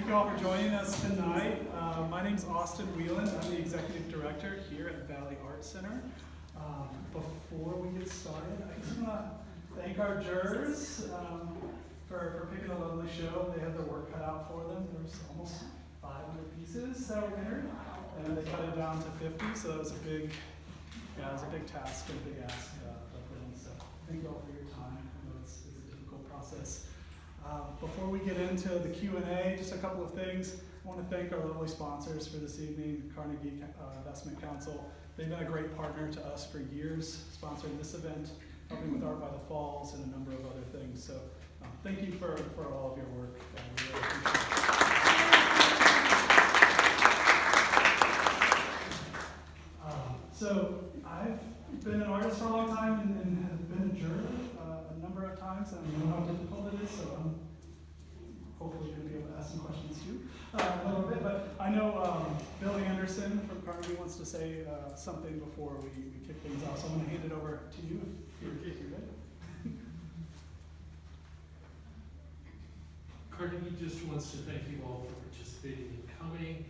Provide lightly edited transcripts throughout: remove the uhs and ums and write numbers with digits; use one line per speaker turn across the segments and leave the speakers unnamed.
Thank you all for joining us tonight. My name's Austin Whelan. I'm the Executive Director here at Valley Art Center. Before we get started, I just want to thank our jurors for picking a lovely show. They had their work cut out for them. There was almost 500 pieces that were entered, and they cut it down to 50, so that was a big task and a big ask of them. So thank you all for your time. I know it's a difficult process. Before we get into the Q&A, just a couple of things. I want to thank our lovely sponsors for this evening, Carnegie Investment Council. They've been a great partner to us for years, sponsoring this event, helping with Art by the Falls, and a number of other things. So thank you for all of your work. We really appreciate it. So I've been an artist for a long time and have been a juror a number of times, and I know how difficult it is, so I'm hopefully going to be able to ask some questions too a little bit. But I know Billy Anderson from Carnegie wants to say something before we kick things off, so I'm going to hand it over to you if you're ready.
Carnegie just wants to thank you all for participating and coming.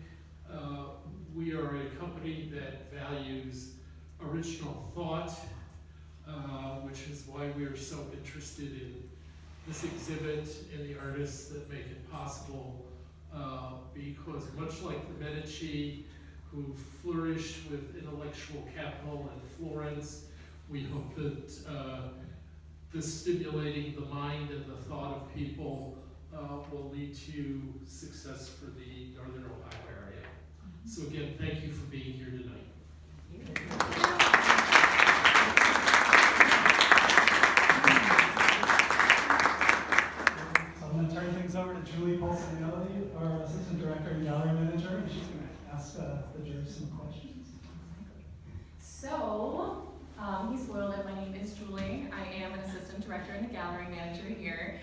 We are a company that values original thought, which is why we are so interested in this exhibit and the artists that make it possible, because much like the Medici, who flourished with intellectual capital in Florence, we hope that this stimulating the mind and the thought of people will lead to success for the Northern Ohio area. So again, thank you for being here tonight.
I'm going to turn things over to Julie Paulsonielli, our Assistant Director and Gallery Manager, and she's going to ask the jurors some questions.
So, he spoiled it. My name is Julie. I am an Assistant Director and a Gallery Manager here.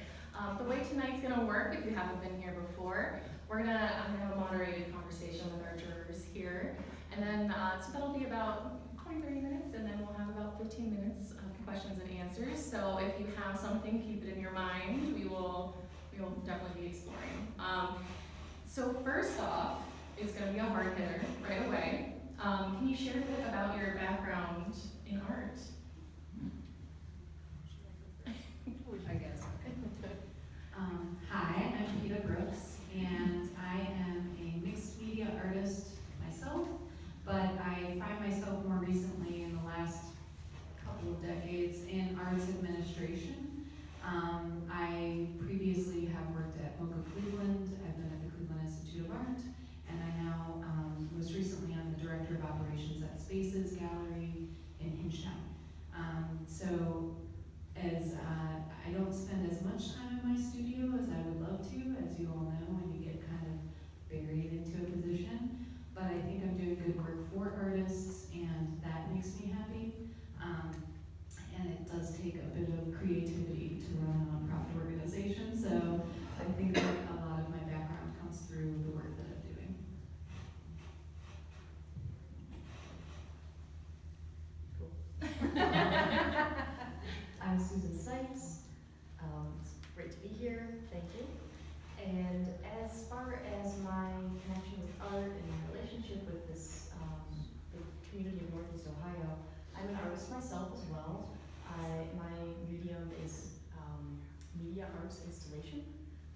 The way tonight's going to work, if you haven't been here before, I'm going to have a moderated conversation with our jurors here. And then, so that'll be about 20-30 minutes, and then we'll have about 15 minutes of questions and answers. So if you have something, keep it in your mind. We will definitely be exploring. So first off, it's going to be a hard hitter right away. Can you share a bit about your background in art?
I guess. Hi, I'm Peter Brooks, and I am a mixed media artist myself, but I find myself more recently in the last couple of decades in arts administration. I previously have worked at MoCA Cleveland. I've been at the Cleveland Institute of Art, and I now, most recently, I'm the Director of Operations at Spaces Gallery in Hinchtown. So as I don't spend as much time in my studio as I would love to, as you all know, when you get kind of buried into a position, but I think I'm doing good work for artists, and that makes me happy. And it does take a bit of creativity to run a nonprofit organization, so I think that a lot of my background comes through the work that I'm doing.
I'm Susan Sykes. It's great to be here. Thank you. And as far as my connection with art and my relationship with this the community of Northeast Ohio, I'm an artist myself as well. My medium is media arts installation.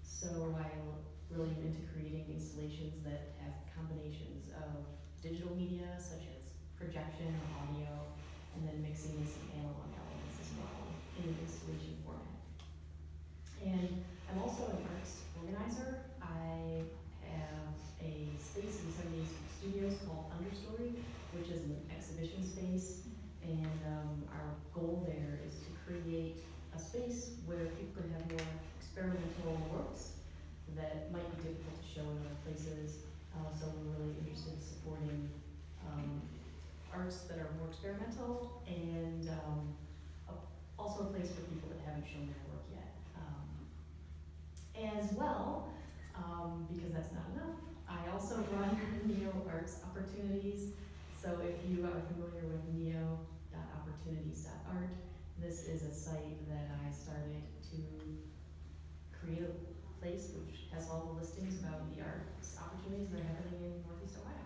So I'm really into creating installations that have combinations of digital media, such as projection or audio, and then mixing in some analog elements as well in an installation format. And I'm also an arts organizer. I have a space in San Diego Studios called Understory, which is an exhibition space. And our goal there is to create a space where people can have more experimental works that might be difficult to show in other places. So we're really interested in supporting arts that are more experimental, and also a place for people that haven't shown their work yet. As well, because that's not enough, I also run Neo Arts Opportunities. So if you are familiar with neo.opportunities.art, this is a site that I started to create a place which has all the listings about the art opportunities that are happening in Northeast Ohio.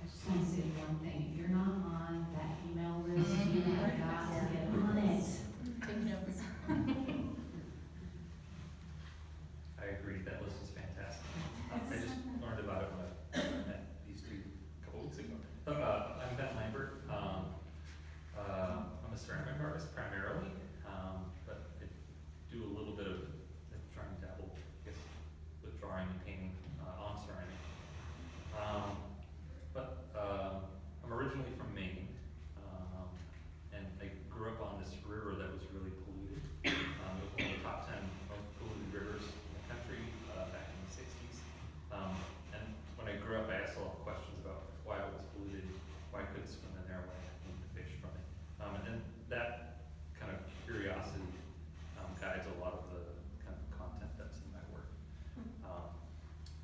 I just want to say one thing, if you're not on that email list, you have got to get on it.
Take notes.
I agree, that list is fantastic. I just learned about it when I met these two a couple weeks ago. I'm Ben Lambert. I'm a ceramic artist primarily, but I do a little bit of trying to dabble, I guess, with drawing and painting on ceramic. I'm originally from Maine, and I grew up on this river that was really polluted. It was one of the top 10 most polluted rivers in the country back in the 60s. And when I grew up, I asked a lot of questions about why it was polluted, why I couldn't swim in there, why I couldn't fish from it. And then that kind of curiosity guides a lot of the kind of content that's in my work.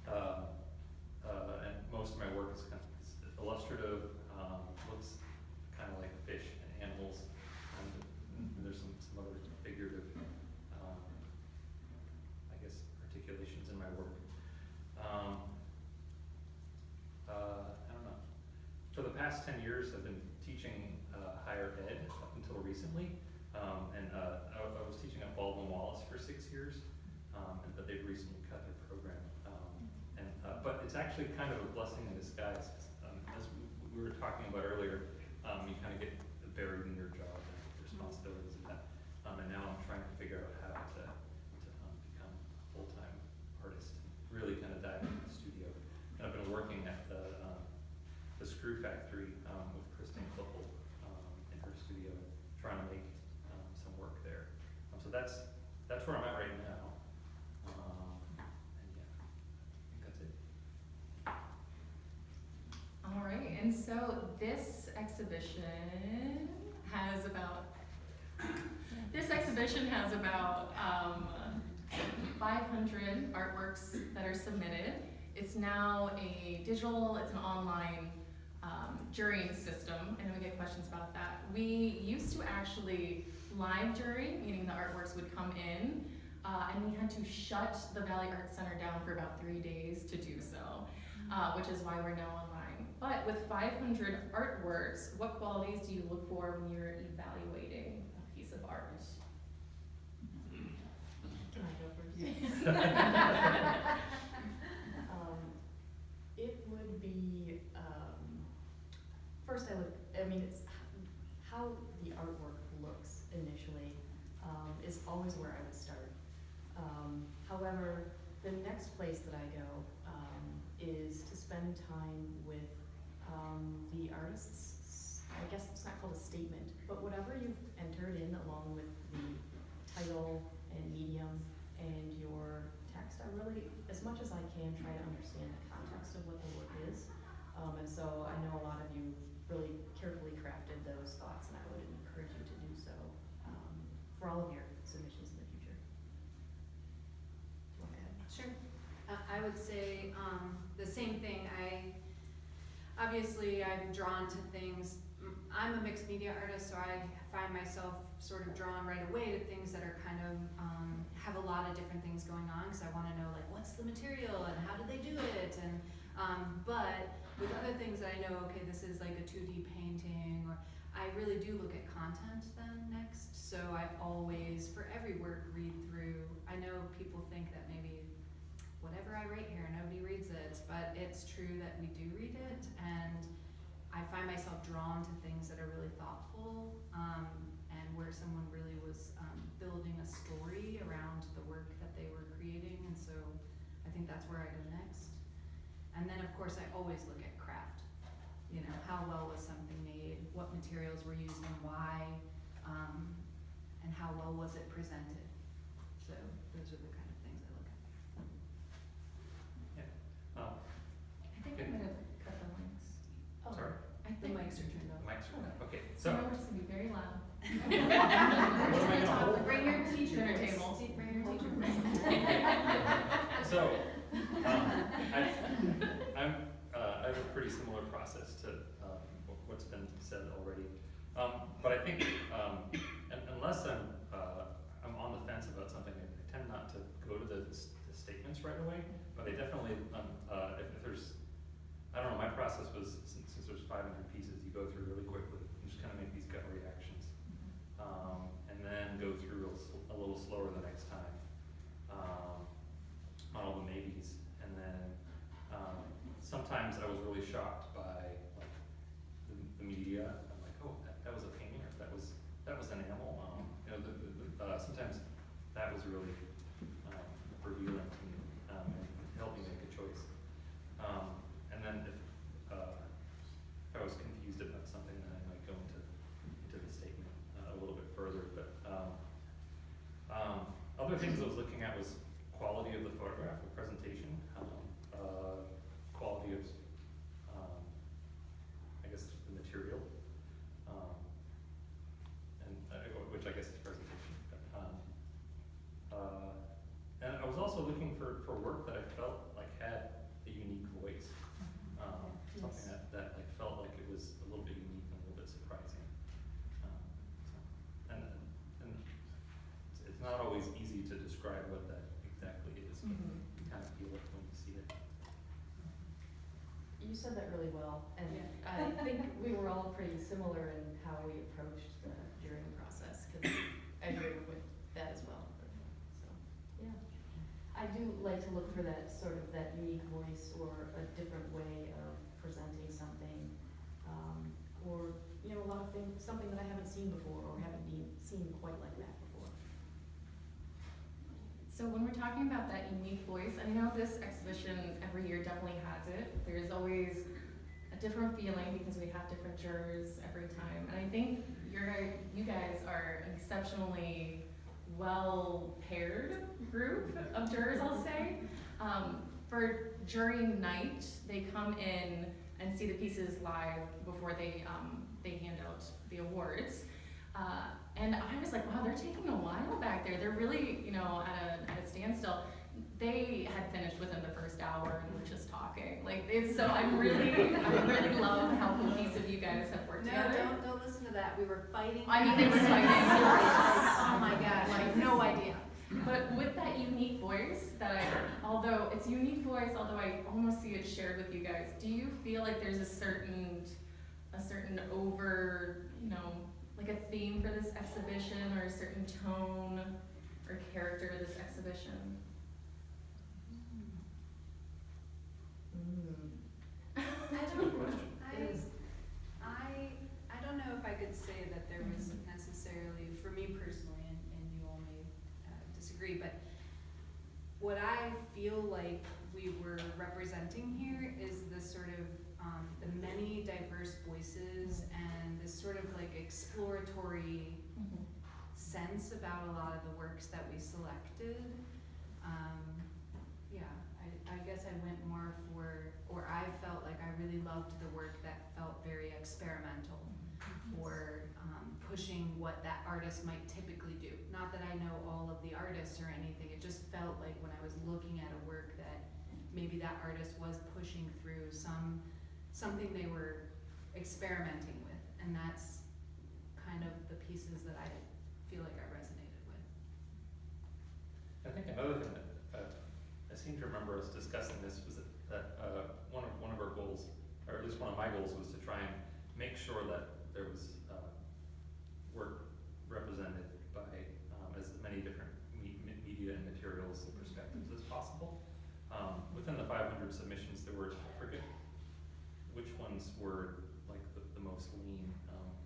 And most of my work is kind of illustrative, looks kind of like fish and animals, and there's some other figurative, I guess, articulations in my work. I don't know. For the past 10 years, I've been teaching higher ed up until recently, and I was teaching at Baldwin Wallace for 6 years, but they've recently cut their program. But it's actually kind of a blessing in disguise. As we were talking about earlier, you kind of get buried in your job and responsibilities of that. And now I'm trying to figure out how to become a full-time artist, really kind of dive into the studio. And I've been working at the Screw Factory with Kristen Klippel in her studio, trying to make some work there. So that's where I'm at right now. And yeah, I think that's it.
All right, and so this exhibition has about 500 artworks that are submitted. It's now it's an online jurying system, and we get questions about that. We used to actually live jury, meaning the artworks would come in, and we had to shut the Valley Arts Center down for about 3 days to do so, which is why we're now online. But with 500 artworks, what qualities do you look for when you're evaluating a piece of art?
Can I go first? It would be, first it's how the artwork looks initially is always where I would start. However, the next place that I go is to spend time with the artists. I guess it's not called a statement, but whatever you've entered in along with the title and medium and your text, I really, as much as I can, try to understand the context of what the work is. And so I know a lot of you really carefully crafted those thoughts, and I would encourage you to do so for all of your submissions in the future. Do you want to add?
Sure. I would say the same thing. Obviously I'm drawn to things. I'm a mixed media artist, so I find myself sort of drawn right away to things that are kind of have a lot of different things going on, because I want to know, like, what's the material and how did they do it, and but with other things that I know, okay, this is like a 2D painting, or I really do look at content then next. So I always, for every work, read through. I know people think that maybe whatever I write here, nobody reads it, but it's true that we do read it, and I find myself drawn to things that are really thoughtful, and where someone really was building a story around the work that they were creating, and so I think that's where I go next. And then, of course, I always look at craft. You know, how well was something made, what materials were used and why, and how well was it presented. So those are the kind of things I look at.
I think I'm gonna cut the mics.
Sorry?
I think
mics are turned
The
off.
mics are, okay,
So
so,
we're just gonna be very loud.
what am I gonna hold?
Bring your teacher
Dinner
voice.
table.
Bring your teacher voice.
So, I have a pretty similar process to what's been said already. But I think unless I'm on the fence about something, I tend not to go to the statements right away, but they definitely, if there's, I don't know, my process was, since there's 500 pieces, you go through really quickly, and just kind of make these gut reactions. And then go through a little slower the next time, on all the maybes. And then, sometimes I was really shocked by like the media. I'm like, oh, that was a painting, or that was an animal. You know, sometimes that was really revealing to me, and helped me make a choice. And then if I was confused about something, then I might go into the statement a little bit further. But other things I was looking at was quality of the photograph, the presentation, quality of, I guess, the material, and which I guess is presentation. And I was also looking for work that I felt like had a unique voice, something that like felt like it was a little bit unique and a little bit surprising. And it's not always easy to describe what that exactly is, but you kind of feel it when you see it.
You said that really well, and
Yeah.
I think we were all pretty similar in how we approached the jurying process, because I agree with that as well. So, yeah. I do like to look for that sort of that unique voice or a different way of presenting something, or, you know, a lot of things, something that I haven't seen before or haven't seen quite like that before.
So when we're talking about that unique voice, I know this exhibition every year definitely has it. There's always a different feeling because we have different jurors every time. And I think you guys are an exceptionally well paired group of jurors, I'll say. For jury night, they come in and see the pieces live before they hand out the awards. And I was like, wow, they're taking a while back there. They're really, you know, at a standstill. They had finished within the first hour and were just talking. Like, so I really love how cohesive you guys have worked together.
No, don't listen to that. We were fighting.
I mean, they were fighting.
Oh my gosh, I have no idea.
But with that unique voice although it's unique voice, although I almost see it shared with you guys, do you feel like there's a certain you know, like a theme for this exhibition or a certain tone or character to this exhibition?
I don't know if I could say that there was necessarily, for me personally, and you all may disagree, but what I feel like we were representing here is this sort of the many diverse voices and this sort of like exploratory sense about a lot of the works that we selected. I guess I went more or I felt like I really loved the work that felt very experimental or pushing what that artist might typically do. Not that I know all of the artists or anything, it just felt like when I was looking at a work that maybe that artist was pushing through something they were experimenting with, and that's kind of the pieces that I feel like I resonated with.
I think another thing that I seem to remember us discussing this was that one of our goals, or at least one of my goals, was to try and make sure that there was work represented by as many different media and materials and perspectives as possible. Within the 500 submissions, there were, I forget which ones were like the most lean,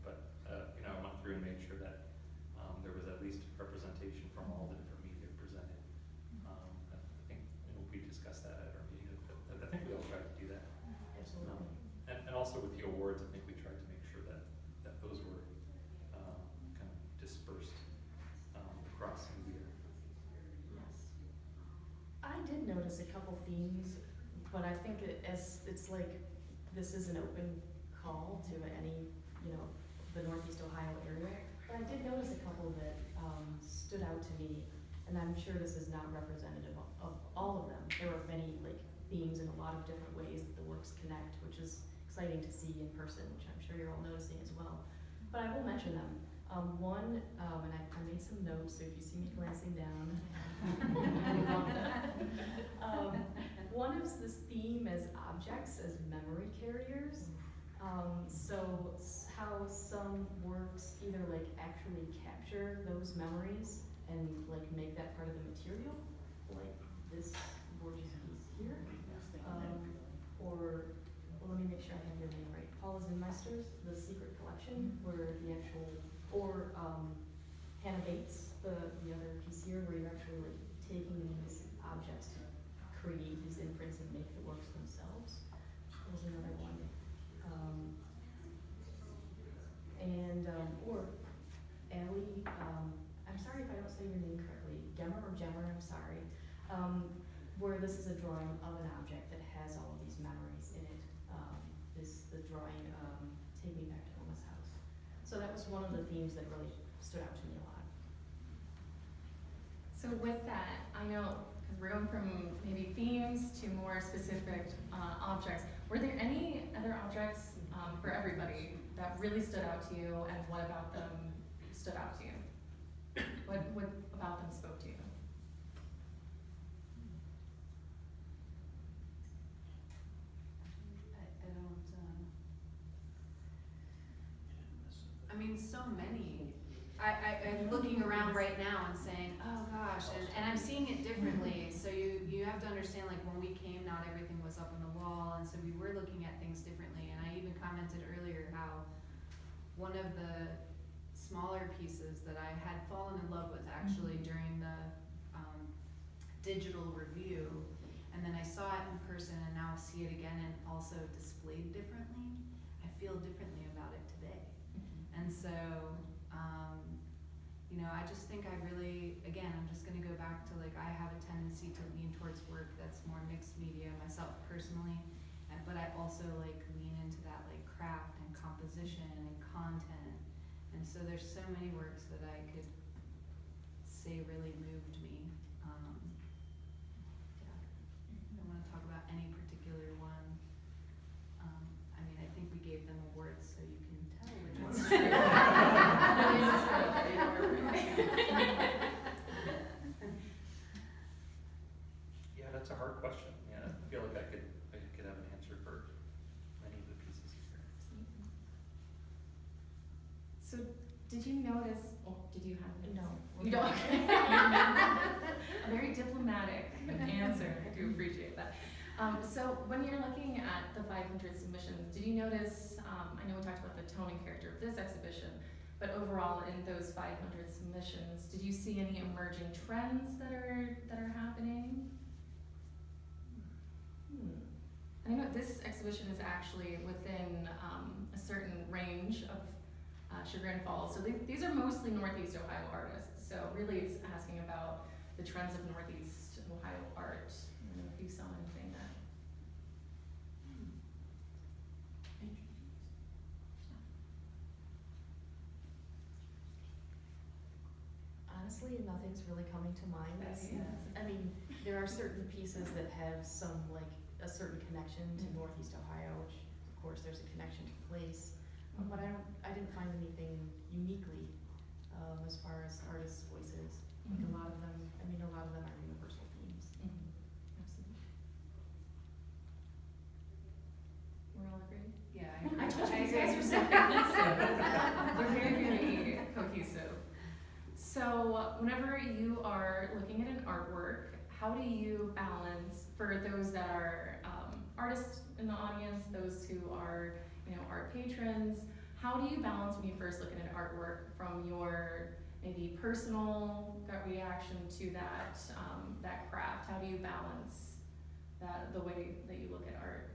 but you know, I went through and made sure that there was at least representation from all the different media presented. I think, you know, we discussed that at our meeting. I think we all tried to do that.
Absolutely.
And also with the awards, I think we tried to make sure that those were kind of dispersed across media.
Yes. I did notice a couple themes, but I think it's like this is an open call to any, you know, the Northeast Ohio area. But I did notice a couple that stood out to me, and I'm sure this is not representative of all of them. There were many like themes in a lot of different ways that the works connect, which is exciting to see in person, which I'm sure you're all noticing as well. But I will mention them. And I made some notes, so if you see me glancing down, one is this theme as objects, as memory carriers. So how some works either like actually capture those memories and like make that part of the material, like this gorgeous piece here. Or, well, let me make sure I have your name right. Paula Zinmeister's The Secret Collection, where the actual, or Hannah Bates, the other piece here, where you're actually like taking these objects to create these imprints and make the works themselves. There's another one. Or Allie, I'm sorry if I don't say your name correctly, Gemmer or Gemmer, I'm sorry, where this is a drawing of an object that has all of these memories in it. The drawing, Take Me Back to Mama's House. So that was one of the themes that really stood out to me a lot.
So with that, I know, because we're going from maybe themes to more specific objects, were there any other objects for everybody that really stood out to you, and what about them stood out to you? What about them spoke to you?
I don't, I mean, so many. I'm looking around right now and saying, oh gosh, and I'm seeing it differently. So you have to understand, like when we came, not everything was up on the wall, and so we were looking at things differently. And I even commented earlier how one of the smaller pieces that I had fallen in love with actually during the digital review, and then I saw it in person and now see it again and also displayed differently, I feel differently about it today. And so, you know, I just think I really, again, I'm just gonna go back to like, I have a tendency to lean towards work that's more mixed media myself personally, but I also like lean into that like craft and composition and content. And so there's so many works that I could say really moved me. Yeah, I don't wanna talk about any particular one. I mean, I think we gave them awards, so you can tell which ones.
Yeah, that's a hard question. Yeah, I feel like I could have an answer for many of the pieces here.
So did you notice, did you have it?
No.
You don't? A very diplomatic answer, I do appreciate that. So when you're looking at the 500 submissions, did you notice, I know we talked about the tone and character of this exhibition, but overall in those 500 submissions, did you see any emerging trends that are happening? I know this exhibition is actually within a certain range of Chagrin Falls. So these are mostly Northeast Ohio artists. So really it's asking about the trends of Northeast Ohio art. I don't know if you saw anything that.
Honestly, nothing's really coming to mind. I mean, there are certain pieces that have some, like, a certain connection to Northeast Ohio, which, of course, there's a connection to place. But I didn't find anything uniquely as far as artists' voices. Like a lot of them are universal themes.
Absolutely. We're all agreed?
Yeah,
I told you
I
these guys
agree.
are so cohesive. They're very cohesive. So whenever you are looking at an artwork, how do you balance, for those that are artists in the audience, those who are, you know, art patrons, how do you balance when you first look at an artwork from your maybe personal gut reaction to that that craft? How do you balance that, the way that you look at art?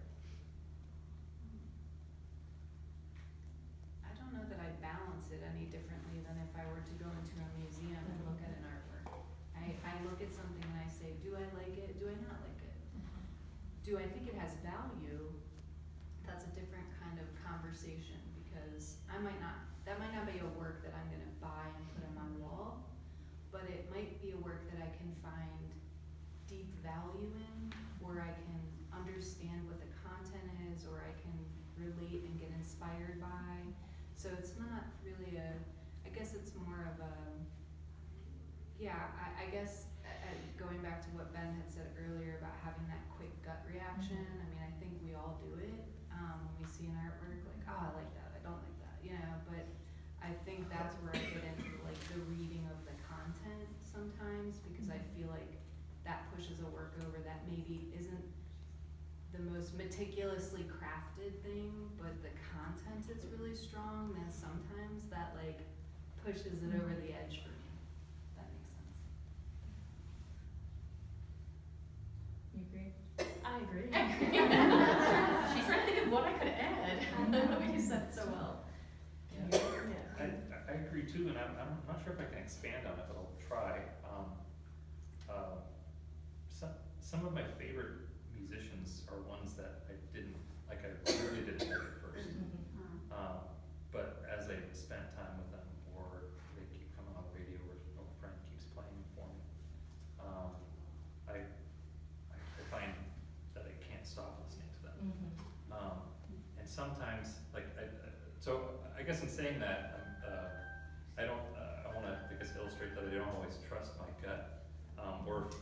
I don't know that I balance it any differently than if I were to go into a museum and look at an artwork. I look at something and I say, do I like it? Do I not like it? Do I think it has value? That's a different kind of conversation, because that might not be a work that I'm gonna buy and put on my wall, but it might be a work that I can find deep value in, or I can understand what the content is, or I can relate and get inspired by. So it's not really I guess it's more of a, yeah, I guess going back to what Ben had said earlier about having that quick gut reaction, I mean, I think we all do it, when we see an artwork, like, oh, I like that, I don't like that, you know, but I think that's where I get into like the reading of the content sometimes, because I feel like that pushes a work over that maybe isn't the most meticulously crafted thing, but the content is really strong, then sometimes that like pushes it over the edge for me. If that makes sense.
You agree?
I agree.
She's trying to think of what I could add. You said it so well.
Yeah.
I agree too, and I'm not sure if I can expand on it, but I'll try. Some of my favorite musicians are ones that I really didn't like at first. But as I spent time with them, or they keep coming on the radio, or a friend keeps playing them for me, I find that I can't stop listening to them. And sometimes, so I guess in saying that, I want to, illustrate that I don't always trust my gut, or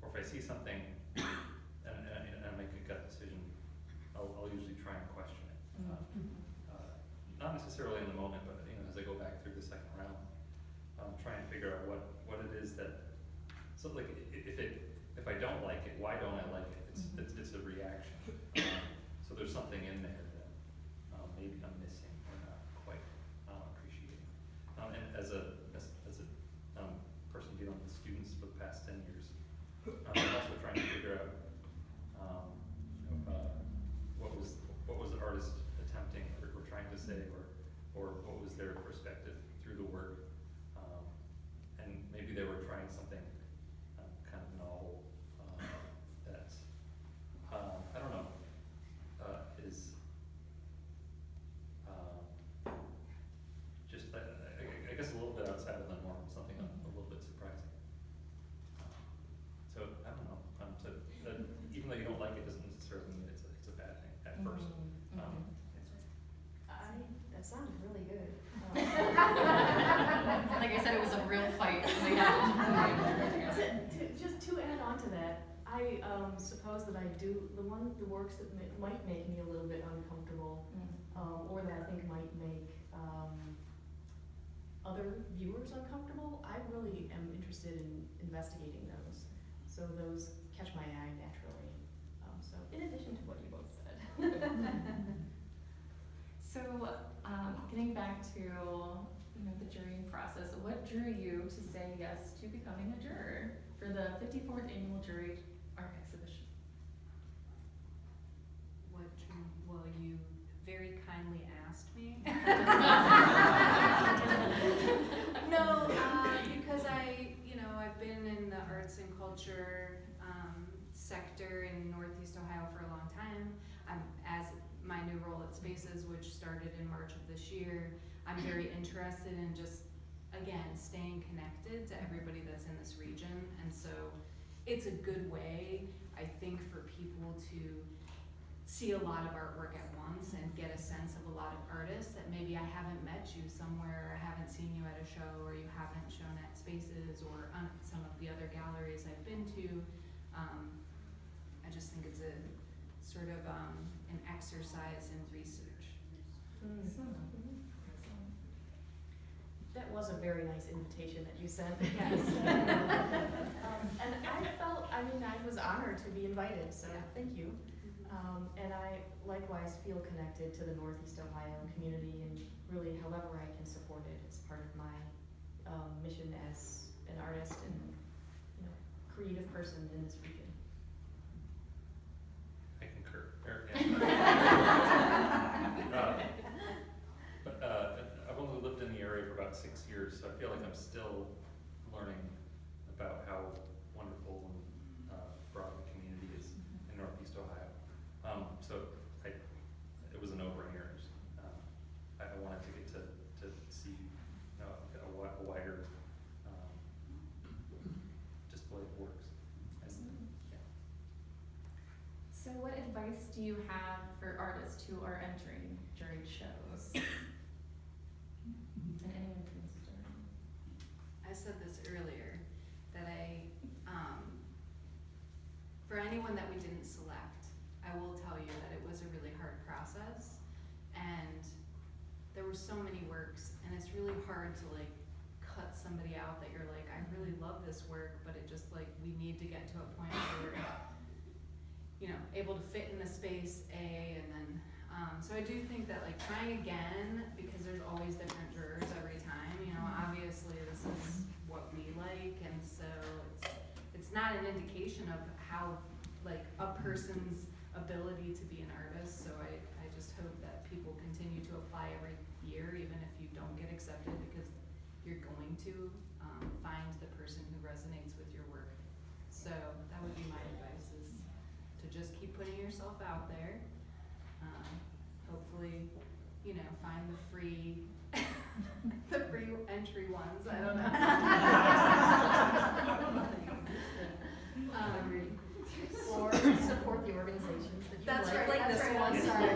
if I see something and I make a gut decision, I'll usually try and question it. Not necessarily in the moment, but as I go back through the second round, try and figure out what it is that. So like if I don't like it, why don't I like it? It's a reaction. So there's something in there that maybe I'm missing or not quite appreciating. And as a person dealing with students for the past 10 years, I'm also trying to figure out what was the artist attempting or trying to say, or what was their perspective through the work, and maybe they were trying something kind of novel that I don't know is just I guess a little bit outside of the norm, something a little bit surprising. So I don't know. Even though you don't like it, doesn't necessarily mean it's a bad thing at first.
That sounded really good.
Like I said, it was a real fight.
Just to add on to that, I suppose that I do the works that might make me a little bit uncomfortable, or that I think might make other viewers uncomfortable. I really am interested in investigating those, so those catch my eye naturally. So in addition to what you both said.
So, getting back to the jurying process, what drew you to say yes to becoming a juror for the 54th annual Juried art exhibition?
Well, you very kindly asked me. No, because I've been in the arts and culture sector in Northeast Ohio for a long time. As my new role at Spaces, which started in March of this year, I'm very interested in just, again, staying connected to everybody that's in this region. And so it's a good way, I think, for people to see a lot of artwork at once and get a sense of a lot of artists that maybe I haven't met you somewhere, or I haven't seen you at a show, or you haven't shown at Spaces or some of the other galleries I've been to. I just think it's a sort of an exercise in research.
That was a very nice invitation that you sent.
Yes.
And I was honored to be invited, so
Yeah.
thank you. And I likewise feel connected to the Northeast Ohio community, and really however I can support it. It's part of my mission as an artist and creative person in this region.
I concur. I've only lived in the area for about 6 years, so I feel like I'm still learning about how wonderful and broad the community is in Northeast Ohio. So it was a no-brainer. I wanted to get to see a wider display of works.
So what advice do you have for artists who are entering juried shows? And anyone can start.
I said this earlier, that for anyone that we didn't select, I will tell you that it was a really hard process, and there were so many works, and it's really hard to like cut somebody out that you're like, I really love this work, but it just like, we need to get to a point where we're, you know, able to fit in the space A, and then, so I do think that like trying again, because there's always different jurors every time, you know, obviously this is what we like, and so it's not an indication of how, like, a person's ability to be an artist, so I just hope that people continue to apply every year, even if you don't get accepted, because you're going to find the person who resonates with your work. So that would be my advice, is to just keep putting yourself out there. Hopefully, you know, find the free the free entry ones, I don't know.
Or support the organizations that you
That's right,
like
that's
this
right,
one.
I'm sorry.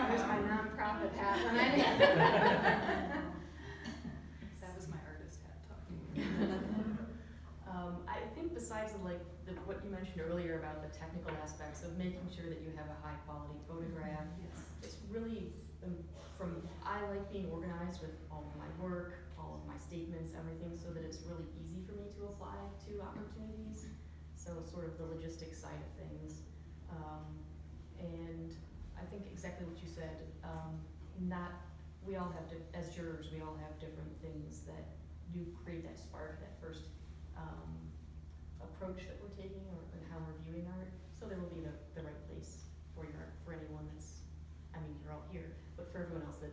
There's my nonprofit hat when I That was my artist hat talking.
I think besides what you mentioned earlier about the technical aspects of making sure that you have a high quality photograph, it's really, I like being organized with all of my work, all of my statements, everything, so that it's really easy for me to apply to opportunities. So sort of the logistics side of things. And I think exactly what you said, we all have to, as jurors, we all have different things that do create that spark, that first approach that we're taking, or how we're viewing art. So there will be the right place for your art, for anyone that's, I mean, you're all here, but for everyone else that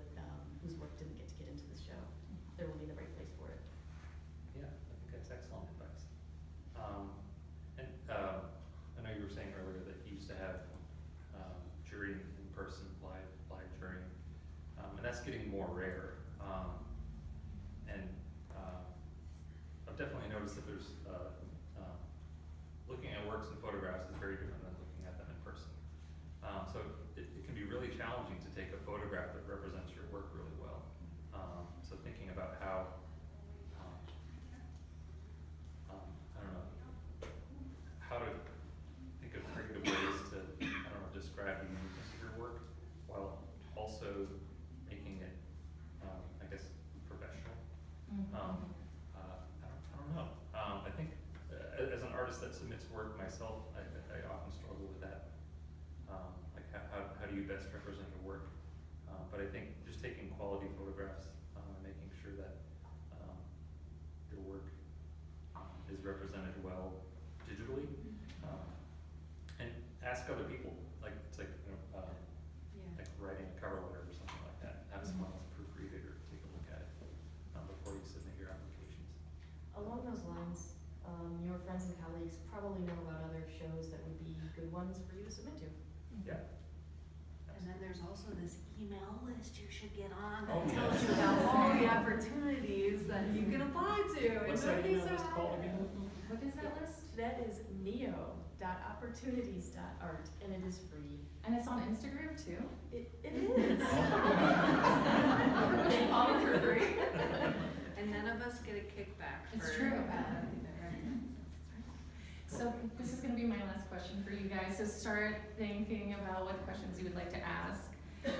whose work didn't get to get into the show, there will be the right place for it.
Yeah, I think that's excellent advice. I know you were saying earlier that you used to have jury in person, live jurying, and that's getting more rare. I've definitely noticed that there's looking at works and photographs is very different than looking at them in person. So it can be really challenging to take a photograph that represents your work really well. So thinking about how, I don't know, how to think of creative ways to, I don't know, describe the uniqueness of your work while also making it, I guess, professional. I don't know. I think as an artist that submits work myself, I often struggle with that. Like how do you best represent your work? But I think just taking quality photographs and making sure that your work is represented well digitally, and ask other people. Like it's like, you know, like writing a cover letter or something like that. Have someone else proofread it or take a look at it before you submit your applications.
Along those lines, your friends and colleagues probably know about other shows that would be good ones for you to submit to.
Yeah.
And then there's also this email list you should get on that
Oh,
tells
yes.
you about all the opportunities that you can apply to.
What's that email list called again?
What is that list?
That is neo.opportunities.art, and it is free.
And it's on Instagram too?
It is.
They follow for free?
And none of us get a kickback for
It's true.
that.
So this is gonna be my last question for you guys, so start thinking about what questions you would like to ask.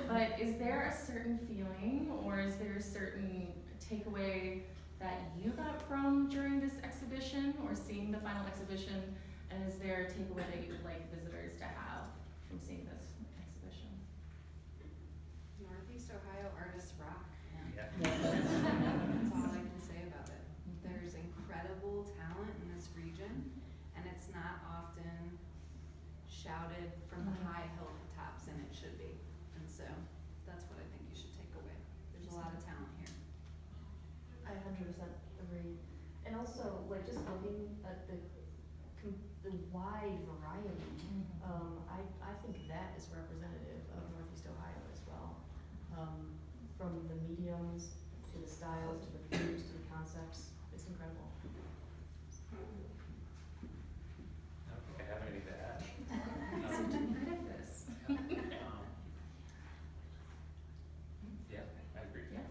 But is there a certain feeling, or is there a certain takeaway that you got from during this exhibition, or seeing the final exhibition? And is there a takeaway that you would like visitors to have from seeing this exhibition?
Northeast Ohio artists rock.
Yeah.
That's all I can say about it. There's incredible talent in this region, and it's not often shouted from the high hilltops, and it should be. And so that's what I think you should take away. There's a lot of talent here.
I 100% agree. And also, like, just looking at the wide variety, I think that is representative of Northeast Ohio as well. From the mediums, to the styles, to the themes, to the concepts, it's incredible.
I don't think I have anything to add.
So to credit this.
Yeah, I agree.
Yes.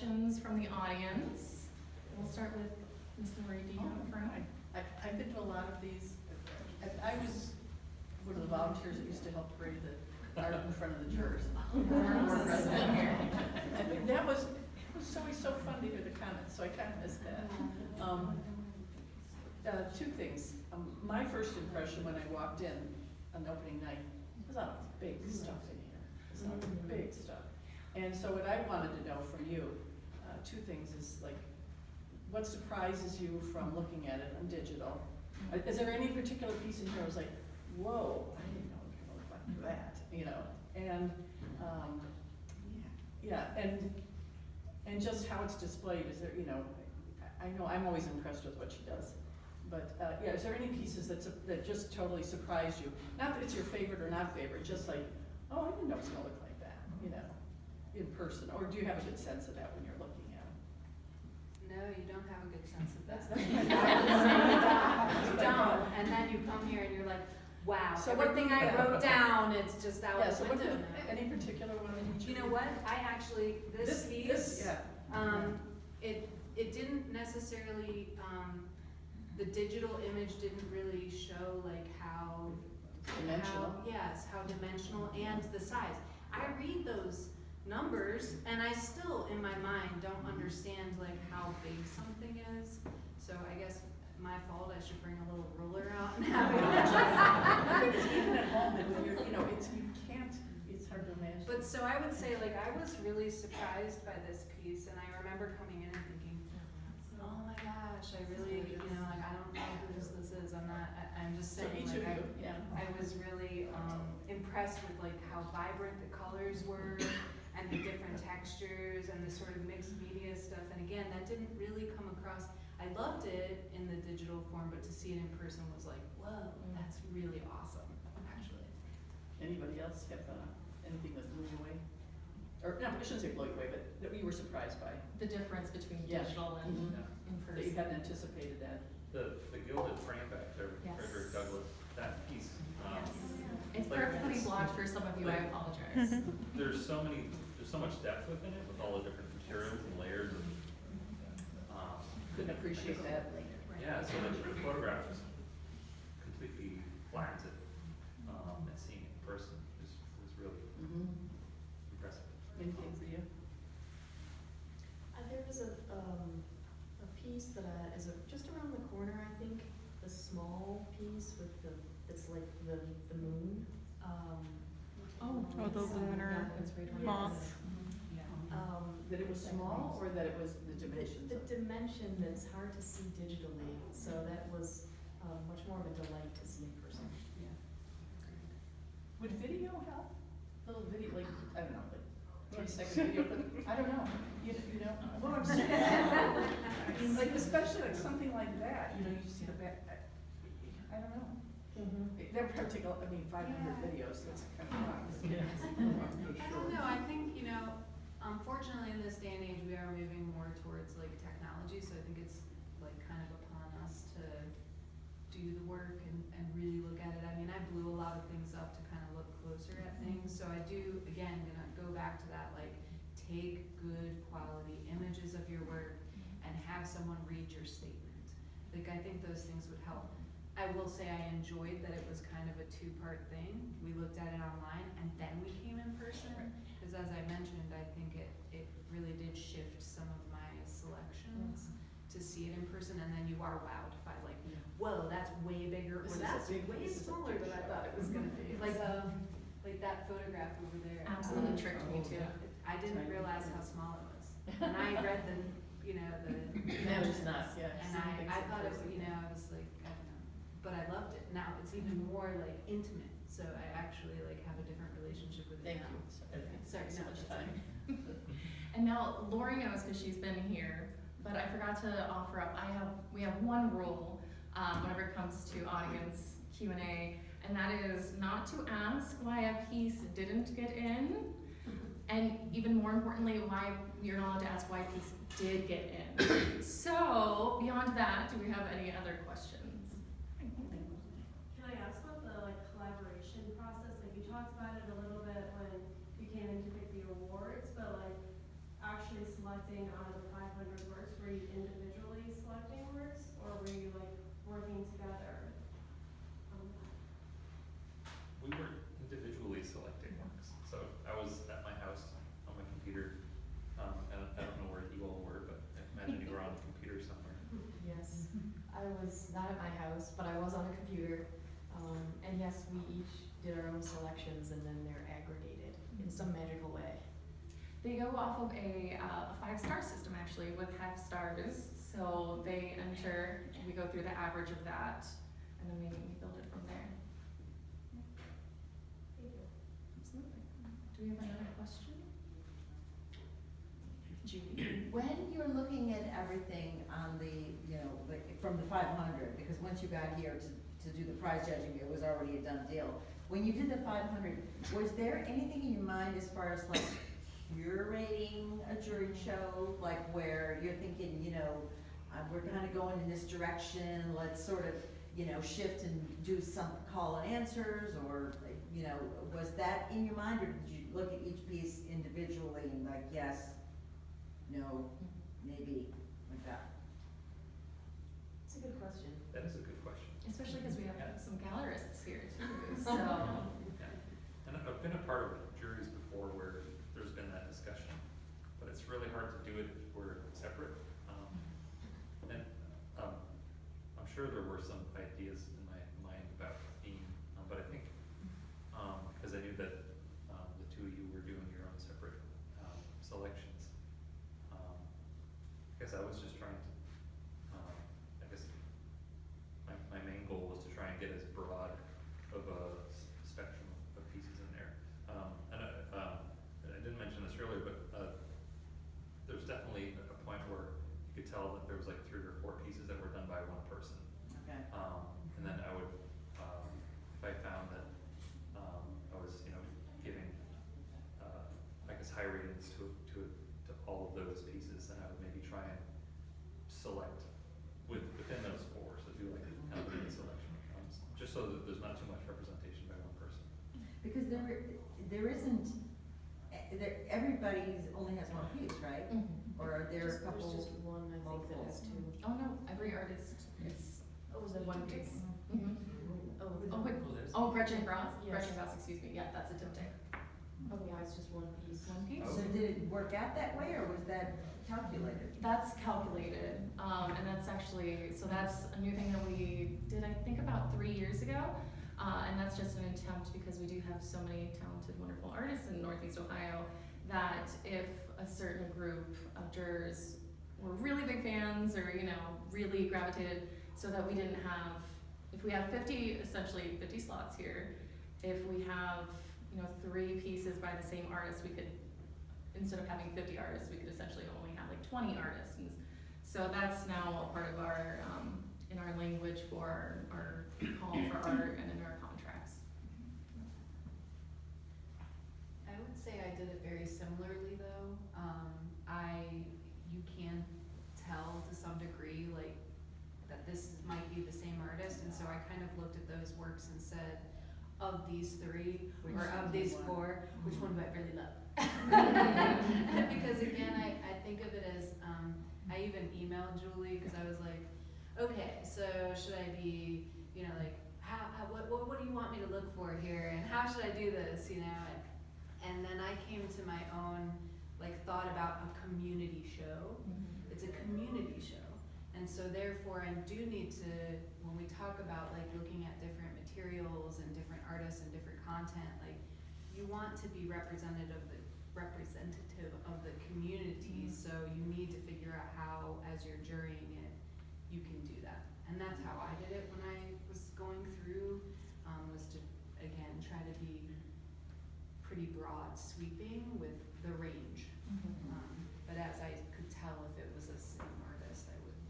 questions from the audience. We'll start with Ms. Lori D. up front.
I've been to a lot of these. I was one of the volunteers that used to help parade the art in front of the jurors. And that was, it was always so fun to hear the comments, so I kind of missed that. Two things. My first impression when I walked in on opening night was, oh, big stuff in here. It's not big stuff. And so what I wanted to know from you, two things is like, what surprises you from looking at it on digital? Is there any particular piece in here I was like, whoa, I didn't know it could look like that, you know? And, yeah, and just how it's displayed, is there, you know, I know I'm always impressed with what she does. But, yeah, is there any pieces that just totally surprised you? Not that it's your favorite or not favorite, just like, oh, I didn't know it was gonna look like that, you know, in person. Or do you have a good sense of that when you're looking at it?
No, you don't have a good sense of that.
That's
You don't, and then you come here and you're like, wow,
So what
everything
do you-
I wrote down, it's just out
Yeah,
the
so what,
window now.
any particular one that you?
You know what, I actually, this piece,
Yeah.
it didn't necessarily, the digital image didn't really show like how
Dimensional.
Yes, how dimensional and the size. I read those numbers and I still, in my mind, don't understand like how big something is. So I guess my fault, I should bring a little ruler out and have it.
Even at home, and when you're, you know, you can't, it's hard to imagine.
But so I would say like I was really surprised by this piece and I remember coming in and thinking, oh my gosh, I really, you know, like I don't know whose this is. I'm just
So
saying
each
like
of you, yeah.
I was really impressed with like how vibrant the colors were and the different textures and the sort of mixed media stuff. And again, that didn't really come across. I loved it in the digital form, but to see it in person was like, whoa, that's really awesome, actually.
Anybody else have anything that blew you away? Or, no, I shouldn't say blew you away, but that you were surprised by,
The difference between
Yeah.
digital and
Mhm.
in
that you
person.
hadn't anticipated that.
The gilded frame back there,
Yes.
Frederick Douglass, that piece.
It's
like-
perfectly blocked for some of you, I apologize.
There's so much depth within it with all the different materials and layers.
Couldn't appreciate that.
Yeah, so the photograph just completely flattens it, and seeing it in person was really impressive.
Anything for you?
There was a piece that is just around the corner, I think, the small piece with it's like the moon.
Oh,
the lunar
yeah, it's right on.
moth.
That it was small, or that it was the dimensions?
The dimension that's hard to see digitally, so that was much more of a delight to see in person.
Would video help? Little video, like, I don't know, like 30-second video, but I don't know. You know, what I'm saying. I mean, like, especially like something like that, you know, you see the back, I don't know. They're particular, I mean, 500 videos, that's kind of wrong.
I don't know, I think, you know, unfortunately in this day and age, we are moving more towards like technology, so I think it's like kind of upon us to do the work and really look at it. I mean, I blew a lot of things up to kind of look closer at things, so I do, again, gonna go back to that, like, take good quality images of your work and have someone read your statement. Like, I think those things would help. I will say I enjoyed that it was kind of a two-part thing. We looked at it online and then we came in person, because as I mentioned, I think it really did shift some of my selections to see it in person, and then you are wowed by like, whoa, that's way bigger, or
This is
that's
a big-
way
this is a
smaller
big
than I
shot.
thought it was gonna be. Like that photograph over there.
Absolutely tricked me too.
I didn't realize how small it was. And I read the, you know, the.
No, it's not, yeah.
And I thought it, you know, I was like, I don't know, but I loved it. Now it's even more like intimate, so I actually like have a different relationship with it
Thank
now.
you.
Sorry,
So
no,
much
that's
time.
And now Lori knows because she's been here, but I forgot to offer up, we have one rule whenever it comes to audience Q&A, and that is not to ask why a piece didn't get in, and even more importantly, why you're not allowed to ask why a piece did get in. So beyond that, do we have any other questions?
Can I ask about the collaboration process? Like you talked about it a little bit when you came in to pick the awards, but actually selecting selecting out of the 500 works? Were you individually selecting works, or were you like working together?
We were individually selecting works. So I was at my house on my computer, and I don't know where you all were, but I imagine you were on the computer somewhere.
Yes, I was not at my house, but I was on a computer. And yes, we each did our own selections and then they're aggregated in some magical way.
They go off of a 5-star system actually with half stars. So they enter, and we go through the average of that, and then we build it from there.
Thank you.
Absolutely. Do we have another question? Judy?
When you're looking at everything on the, like from the 500, because once you got here to do the prize judging, it was already a done deal. When you did the 500, was there anything in your mind as far as like curating a juried show, like where you're thinking, we're kind of going in this direction, let's sort of, shift and do some call and answers, or, was that in your mind, or did you look at each piece individually and like, yes, no, maybe, like that?
It's a good question.
That is a good question.
Especially because we have some gallerists here too, so.
Yeah. And I've been a part of juries before where there's been that discussion, but it's really hard to do it if we're separate. I'm sure there were some ideas in my mind about theme, but I think, because I knew that the two of you were doing your own separate selections, I guess I was just trying to, I guess my main goal was to try and get as broad of a spectrum of pieces in there. I didn't mention this earlier, but there's definitely a point where you could tell that there was like 3 or 4 pieces that were done by one person.
Okay.
And then I would, if I found that I was, giving, I guess, high ratings to all of those pieces, then I would maybe try and select within those 4, so do like kind of a selection, just so that there's not too much representation by one person.
Because there isn't, everybody only has one piece, right? Or are there a couple?
There's just one, I think, that has two.
Oh no, every artist is
Oh, is that
one
two?
piece. Mm-hmm. Oh wait, Gretchen Gross, Gretchen Gross, excuse me, yeah, that's a diptych.
Oh, yeah, it's just one piece.
One piece.
So did it work out that way, or was that calculated?
That's calculated, and that's actually, so that's a new thing that we did, I think about 3 years ago. And that's just an attempt, because we do have so many talented, wonderful artists in Northeast Ohio, that if a certain group of jurors were really big fans, or, really gravitated, so that we didn't have, if we have 50 slots here, if we have, 3 pieces by the same artist, we could, instead of having 50 artists, we could essentially only have like 20 artists. And so that's now a part of our, in our language for our call for art and in our contracts.
I would say I did it very similarly though. You can tell to some degree like that this might be the same artist, and so I kind of looked at those works and said, of these 3 or of these 4, which one do I really love? Because again, I think of it as, I even emailed Julie because I was like, okay, so should I be, what do you want me to look for here, and how should I do this, and then I came to my own thought about a community show. It's a community show, and so therefore I do need to, when we talk about looking at different materials and different artists and different content, you want to be representative of the community, so you need to figure out how, as you're jurying it, you can do that. And that's how I did it when I was going through, was to, again, try to be pretty broad sweeping with the range. But as I could tell, if it was a same artist, I would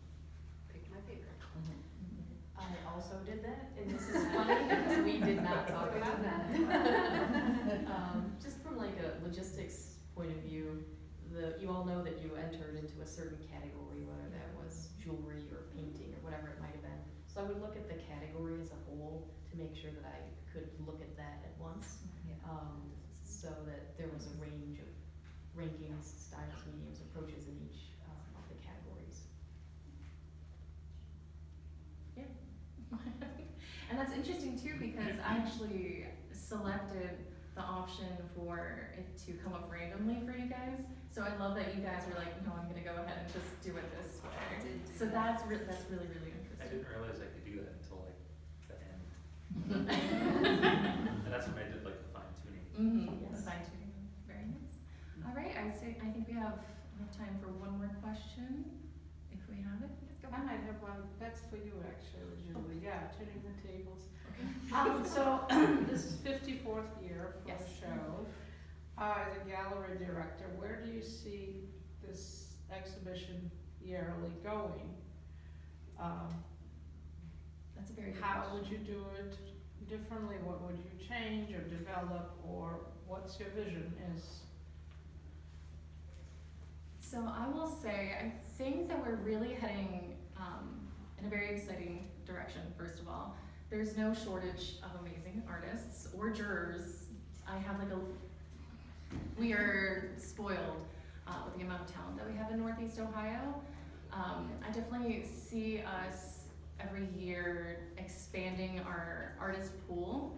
pick my favorite.
I also did that, and this is funny because we did not talk about that. Just from a logistics point of view, you all know that you entered into a certain category, whether that was jewelry or painting or whatever it might have been. So I would look at the category as a whole to make sure that I could look at that at once, so that there was a range of rankings, styles, mediums, approaches in each of the categories.
And that's interesting too, because I actually selected the option for it to come up randomly for you guys. So I love that you guys were like, no, I'm gonna go ahead and just do it this way. So that's really, really
I
interesting.
didn't realize I could do that until like the end. And that's when I did like the fine tuning.
Mm-hmm.
Yes.
Fine tuning. Very nice. All right, I think we have enough time for one more question, if we have it. Let's go.
I might have one, that's for you actually, Julie, yeah, turning the tables.
Okay.
So, this is 54th year for
Yes.
the show. As a gallery director, where do you see this exhibition yearly going?
That's a very good
How
question.
would you do it differently? What would you change or develop, or what's your vision is?
So I will say, I think that we're really heading in a very exciting direction, first of all. There's no shortage of amazing artists or jurors. We are spoiled with the amount of talent that we have in Northeast Ohio. I definitely see us every year expanding our artist pool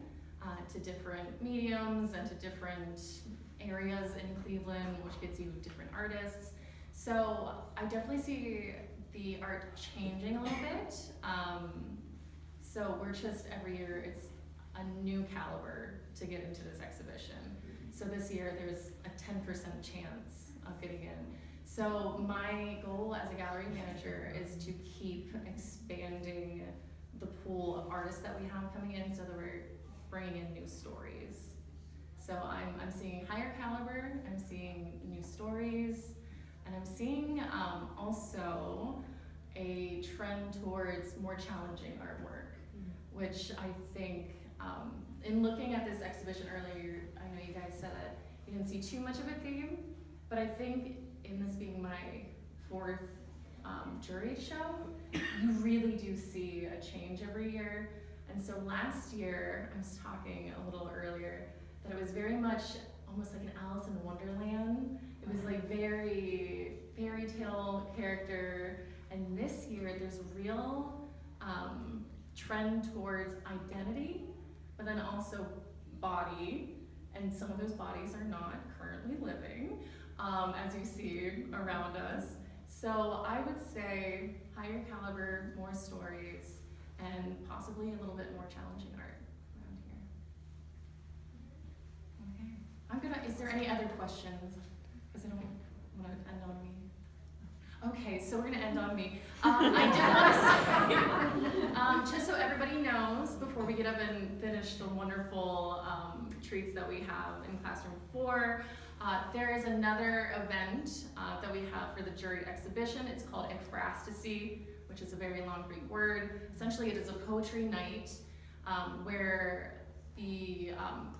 to different mediums and to different areas in Cleveland, which gets you different artists. So I definitely see the art changing a little bit. So we're just, every year, it's a new caliber to get into this exhibition. So this year, there's a 10% chance of getting in. So my goal as a gallery manager is to keep expanding the pool of artists that we have coming in so that we're bringing in new stories. So I'm seeing higher caliber, I'm seeing new stories, and I'm seeing also a trend towards more challenging artwork, which I think, in looking at this exhibition earlier, I know you guys said that you didn't see too much of a theme, but I think in this being my 4th Juried show, you really do see a change every year. And so last year, I was talking a little earlier, that it was very much almost like an Alice in Wonderland. It was like very fairy tale character. And this year, there's a real trend towards identity, but then also body. And some of those bodies are not currently living, as you see around us. So I would say higher caliber, more stories, and possibly a little bit more challenging art around here. Okay. Is there any other questions? Because I don't want to end on me. Okay, so we're gonna end on me. I did want to say, just so everybody knows, before we get up and finish the wonderful treats that we have in Classroom 4, there is another event that we have for the Juried exhibition. It's called Ekphrastasy, which is a very long Greek word. Essentially, it is a poetry night where the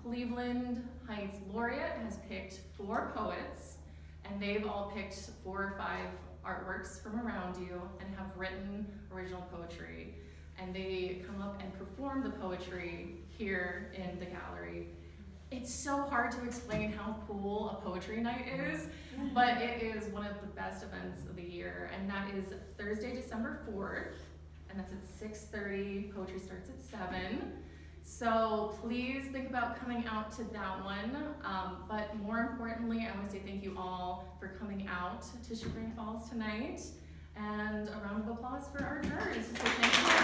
Cleveland Heights laureate has picked 4 poets, and they've all picked 4 or 5 artworks from around you and have written original poetry. And they come up and perform the poetry here in the gallery. It's so hard to explain how cool a poetry night is, but it is one of the best events of the year. And that is Thursday, December 4th, and that's at 6:30. Poetry starts at 7. So please think about coming out to that one. But more importantly, I want to say thank you all for coming out to Spring Falls tonight. And a round of applause for our jurors. So thank you.